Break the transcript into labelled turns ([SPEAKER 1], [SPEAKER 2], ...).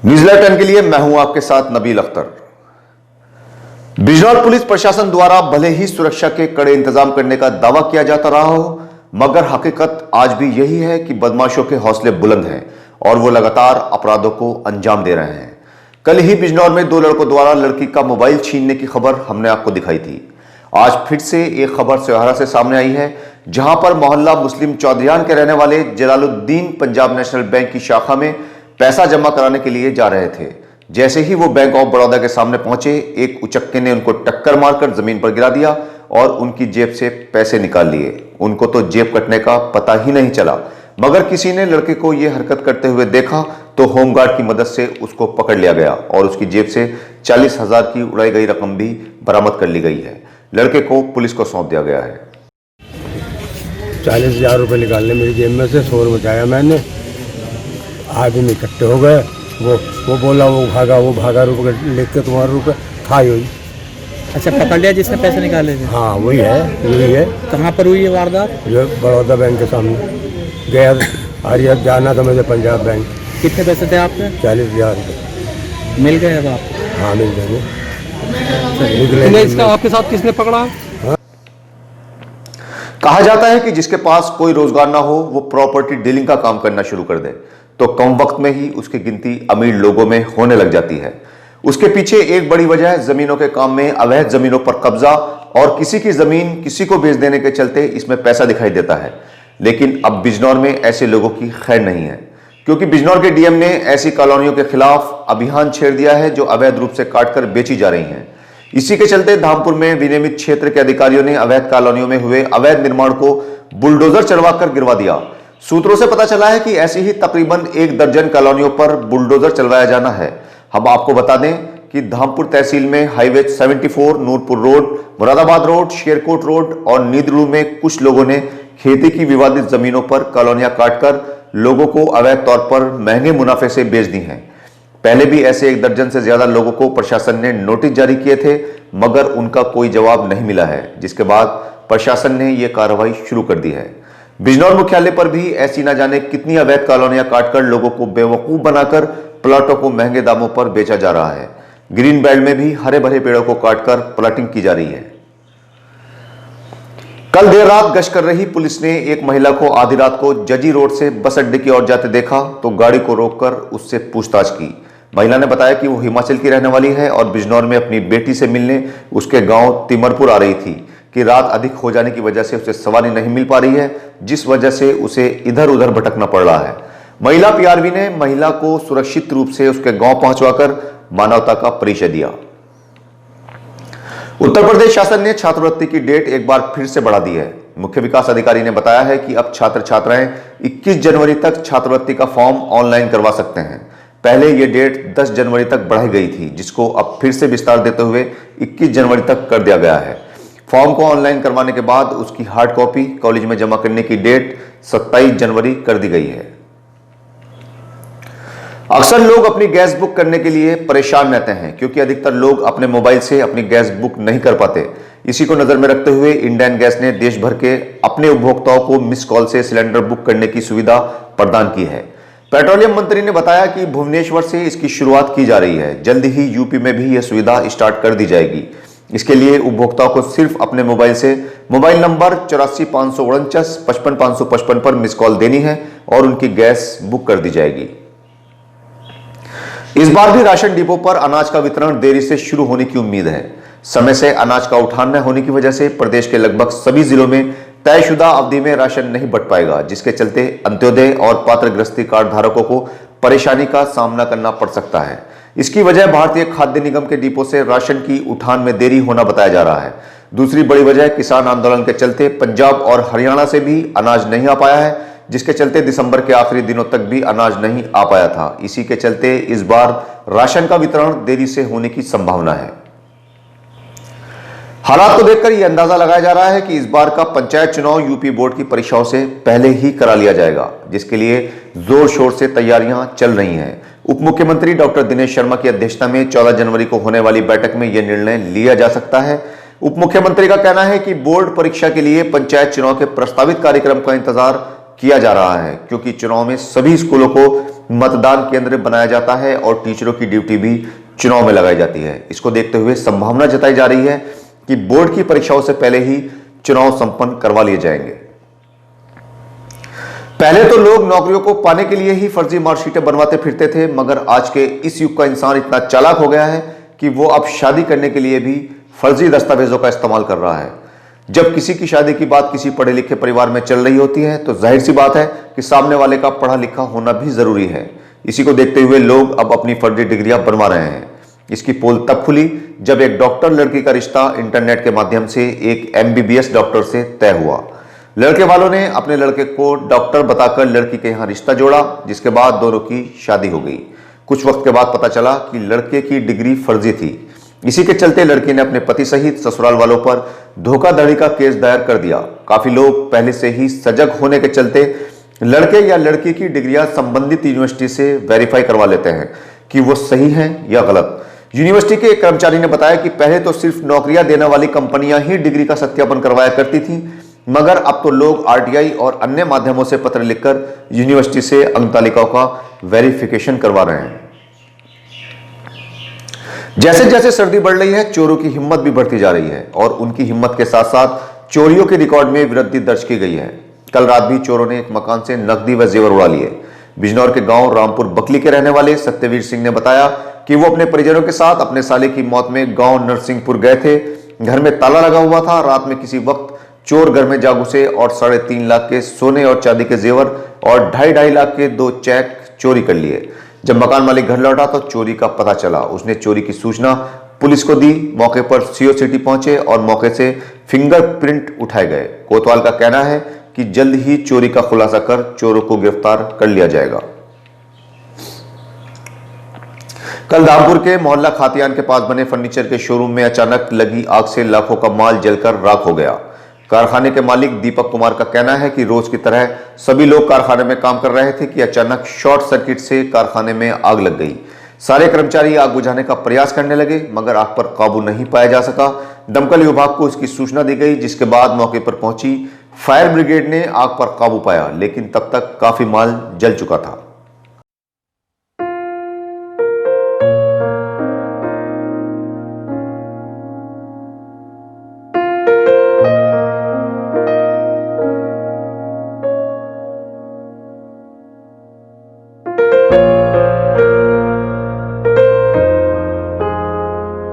[SPEAKER 1] News 10 के लिए मैं हूं आपके साथ नबील अख्तर। बिजनौर पुलिस प्रशासन द्वारा भले ही सुरक्षा के कड़े इंतजाम करने का दावा किया जाता रहा हो, मगर हकीकत आज भी यही है कि बदमाशों के हौसले बुलंद हैं और वो लगातार अपराधों को अंजाम दे रहे हैं। कल ही बिजनौर में 2 लड़कों द्वारा लड़की का मोबाइल छीनने की खबर हमने आपको दिखाई थी। आज फिर से एक खबर सोहारा से सामने आई है, जहां पर मोहल्ला मुस्लिम चौधरियान के रहने वाले जलालुद्दीन पंजाब नेशनल बैंक की शाखा में पैसा जमा कराने के लिए जा रहे थे। जैसे ही वो बैंक ऑफ बड़ौदा के सामने पहुंचे, एक उचक्के ने उनको टक्कर मारकर जमीन पर गिरा दिया और उनकी जेब से पैसे निकाल लिए। उनको तो जेब कटने का पता ही नहीं चला, मगर किसी ने लड़के को यह हरकत करते हुए देखा तो होमगार्ड की मदद से उसको पकड़ लिया गया और उसकी जेब से 40,000 की उड़ाई गई रकम भी बरामद कर ली गई है। लड़के को पुलिस को सौंप दिया गया है।
[SPEAKER 2] 40,000 रुपये निकालने मेरी जेब में से, शोर मचाया मैंने। आदमी इकट्ठे हो गए, वो बोला वो भागा रुपये लेके तुम्हारे रुपये खाई हुई।
[SPEAKER 3] अच्छा, पकड़ लिया जिसने पैसे निकाले थे?
[SPEAKER 2] हाँ वही है, यही है।
[SPEAKER 3] कहाँ पर हुई है वारदात?
[SPEAKER 2] जो बड़ौदा बैंक के सामने गया, हरियात जाना था मुझे पंजाब बैंक।
[SPEAKER 3] कितने पैसे थे आपके?
[SPEAKER 2] 40,000 रुपये।
[SPEAKER 3] मिल गए अब आपको?
[SPEAKER 2] हाँ मिल गए।
[SPEAKER 3] इसका आपके साथ किसने पकड़ा?
[SPEAKER 1] कहा जाता है कि जिसके पास कोई रोजगार ना हो वो प्रॉपर्टी डीलिंग का काम करना शुरू कर दे तो कम वक्त में ही उसकी गिनती अमीर लोगों में होने लग जाती है। उसके पीछे एक बड़ी वजह जमीनों के काम में अवैध जमीनों पर कब्जा और किसी की जमीन किसी को बेच देने के चलते इसमें पैसा दिखाई देता है। लेकिन अब बिजनौर में ऐसे लोगों की खैर नहीं है, क्योंकि बिजनौर के डीएम ने ऐसी कॉलोनियों के खिलाफ अभियान छेड़ दिया है जो अवैध रूप से काटकर बेची जा रही हैं। इसी के चलते धामपुर में विनियमित क्षेत्र के अधिकारियों ने अवैध कॉलोनियों में हुए अवैध निर्माण को बुलडोजर चलवाकर गिरवा दिया। सूत्रों से पता चला है कि ऐसी ही तकरीबन 1 दर्जन कॉलोनियों पर बुलडोजर चलवाया जाना है। हम आपको बता दें कि धामपुर तहसील में highway 74, Noorpur road, Moradabad road, Sherkot road और नीदरू में कुछ लोगों ने खेती की विवादित जमीनों पर कॉलोनियां काटकर लोगों को अवैध तौर पर महंगे मुनाफे से बेच दी हैं। पहले भी ऐसे 1 दर्जन से ज्यादा लोगों को प्रशासन ने नोटिस जारी किए थे, मगर उनका कोई जवाब नहीं मिला है, जिसके बाद प्रशासन ने यह कार्रवाई शुरू कर दी है। बिजनौर मुख्यालय पर भी ऐसी ना जाने कितनी अवैध कॉलोनियां काटकर लोगों को बेवकूफ बनाकर प्लॉटों को महंगे दामों पर बेचा जा रहा है। ग्रीन बेल्ट में भी हरे भरे पेड़ों को काटकर प्लॉटिंग की जा रही है। कल देर रात गश्त कर रही पुलिस ने एक महिला को आधी रात को जजी रोड से बस अड्डे की ओर जाते देखा तो गाड़ी को रोककर उससे पूछताछ की। महिला ने बताया कि वो हिमाचल की रहने वाली है और बिजनौर में अपनी बेटी से मिलने उसके गांव तिमरपुर आ रही थी कि रात अधिक हो जाने की वजह से उसे सवारी नहीं मिल पा रही है, जिस वजह से उसे इधर उधर भटकना पड़ रहा है। महिला पीआरवी ने महिला को सुरक्षित रूप से उसके गांव पहुंचवाकर मानवता का परिचय दिया। उत्तर प्रदेश शासन ने छात्रवृत्ति की डेट एक बार फिर से बढ़ा दी है। मुख्य विकास अधिकारी ने बताया है कि अब छात्र छात्राएं 21 जनवरी तक छात्रवृत्ति का फॉर्म ऑनलाइन करवा सकते हैं। पहले यह डेट 10 जनवरी तक बढ़ाई गई थी, जिसको अब फिर से विस्तार देते हुए 21 जनवरी तक कर दिया गया है। फॉर्म को ऑनलाइन करवाने के बाद उसकी हार्ड कॉपी कॉलेज में जमा करने की डेट 27 जनवरी कर दी गई है। अक्सर लोग अपनी गैस बुक करने के लिए परेशान रहते हैं, क्योंकि अधिकतर लोग अपने मोबाइल से अपनी गैस बुक नहीं कर पाते। इसी को नजर में रखते हुए इंडियन गैस ने देश भर के अपने उपभोक्ताओं को मिस कॉल से सिलेंडर बुक करने की सुविधा प्रदान की है। पेट्रोलियम मंत्री ने बताया कि भुवनेश्वर से इसकी शुरुआत की जा रही है। जल्द ही यूपी में भी यह सुविधा स्टार्ट कर दी जाएगी। इसके लिए उपभोक्ताओं को सिर्फ अपने मोबाइल से मोबाइल नंबर 84,549 55,555 पर मिस कॉल देनी है और उनकी गैस बुक कर दी जाएगी। इस बार भी राशन डिपो पर अनाज का वितरण देरी से शुरू होने की उम्मीद है। समय से अनाज का उठान न होने की वजह से प्रदेश के लगभग सभी जिलों में तयशुदा अवधि में राशन नहीं बंट पाएगा, जिसके चलते अंत्योदय और पात्र गृहस्थी कार्ड धारकों को परेशानी का सामना करना पड़ सकता है। इसकी वजह भारतीय खाद्य निगम के डिपो से राशन की उठान में देरी होना बताया जा रहा है। दूसरी बड़ी वजह किसान आंदोलन के चलते पंजाब और हरियाणा से भी अनाज नहीं आ पाया है, जिसके चलते दिसंबर के आखिरी दिनों तक भी अनाज नहीं आ पाया था। इसी के चलते इस बार राशन का वितरण देरी से होने की संभावना है। हालात को देखकर यह अंदाजा लगाया जा रहा है कि इस बार का पंचायत चुनाव यूपी बोर्ड की परीक्षाओं से पहले ही करा लिया जाएगा, जिसके लिए जोर शोर से तैयारियां चल रही हैं। उप मुख्यमंत्री डॉक्टर दिनेश शर्मा की अध्यक्षता में 14 जनवरी को होने वाली बैठक में यह निर्णय लिया जा सकता है। उप मुख्यमंत्री का कहना है कि बोर्ड परीक्षा के लिए पंचायत चुनाव के प्रस्तावित कार्यक्रम का इंतजार किया जा रहा है, क्योंकि चुनाव में सभी स्कूलों को मतदान केंद्र बनाया जाता है और टीचरों की ड्यूटी भी चुनाव में लगाई जाती है। इसको देखते हुए संभावना जताई जा रही है कि बोर्ड की परीक्षाओं से पहले ही चुनाव संपन्न करवा लिए जाएंगे। पहले तो लोग नौकरियों को पाने के लिए ही फर्जी मार्कशीटें बनवाते फिरते थे, मगर आज के इस युग का इंसान इतना चालाक हो गया है कि वो अब शादी करने के लिए भी फर्जी दस्तावेजों का इस्तेमाल कर रहा है। जब किसी की शादी की बात किसी पढ़े लिखे परिवार में चल रही होती है तो जाहिर सी बात है कि सामने वाले का पढ़ा लिखा होना भी जरूरी है। इसी को देखते हुए लोग अब अपनी फर्जी डिग्रियां बनवा रहे हैं। इसकी पोल तब खुली जब एक डॉक्टर लड़की का रिश्ता इंटरनेट के माध्यम से एक MBBS डॉक्टर से तय हुआ। लड़के वालों ने अपने लड़के को डॉक्टर बताकर लड़की के यहां रिश्ता जोड़ा, जिसके बाद दोनों की शादी हो गई। कुछ वक्त के बाद पता चला कि लड़के की डिग्री फर्जी थी। इसी के चलते लड़की ने अपने पति सहित ससुराल वालों पर धोखाधड़ी का केस दायर कर दिया। काफी लोग पहले से ही सजग होने के चलते लड़के या लड़की की डिग्रियां संबंधित यूनिवर्सिटी से वेरीफाई करवा लेते हैं कि वो सही हैं या गलत। यूनिवर्सिटी के एक कर्मचारी ने बताया कि पहले तो सिर्फ नौकरियां देने वाली कंपनियां ही डिग्री का सत्यापन करवाया करती थी, मगर अब तो लोग RTI और अन्य माध्यमों से पत्र लिखकर यूनिवर्सिटी से अंक तालिकाओं का वेरिफिकेशन करवा रहे हैं। जैसे जैसे सर्दी बढ़ रही है, चोरों की हिम्मत भी बढ़ती जा रही है और उनकी हिम्मत के साथ साथ चोरियों के रिकॉर्ड में वृद्धि दर्ज की गई है। कल रात भी चोरों ने एक मकान से नकदी व जेवर उड़ा लिए। बिजनौर के गांव रामपुर बकली के रहने वाले सत्यवीर सिंह ने बताया कि वो अपने परिजनों के साथ अपने साले की मौत में गांव नरसिंहपुर गए थे। घर में ताला लगा हुआ था। रात में किसी वक्त चोर घर में जा घुसे और 3.5 लाख के सोने और चांदी के जेवर और 2.5 लाख के 2 चेक चोरी कर लिए। जब मकान मालिक घर लौटा तो चोरी का पता चला। उसने चोरी की सूचना पुलिस को दी। मौके पर CO सिटी पहुंचे और मौके से फिंगरप्रिंट उठाए गए। कोतवाल का कहना है कि जल्द ही चोरी का खुलासा कर चोरों को गिरफ्तार कर लिया जाएगा। कल धामपुर के मोहल्ला खातियान के पास बने फर्नीचर के शोरूम में अचानक लगी आग से लाखों का माल जलकर राख हो गया। कारखाने के मालिक दीपक कुमार का कहना है कि रोज की तरह सभी लोग कारखाने में काम कर रहे थे कि अचानक शॉर्ट सर्किट से कारखाने में आग लग गई। सारे कर्मचारी आग बुझाने का प्रयास करने लगे, मगर आग पर काबू नहीं पाया जा सका। दमकल विभाग को इसकी सूचना दी गई, जिसके बाद मौके पर पहुंची फायर ब्रिगेड ने आग पर काबू पाया, लेकिन तब तक काफी माल जल चुका था।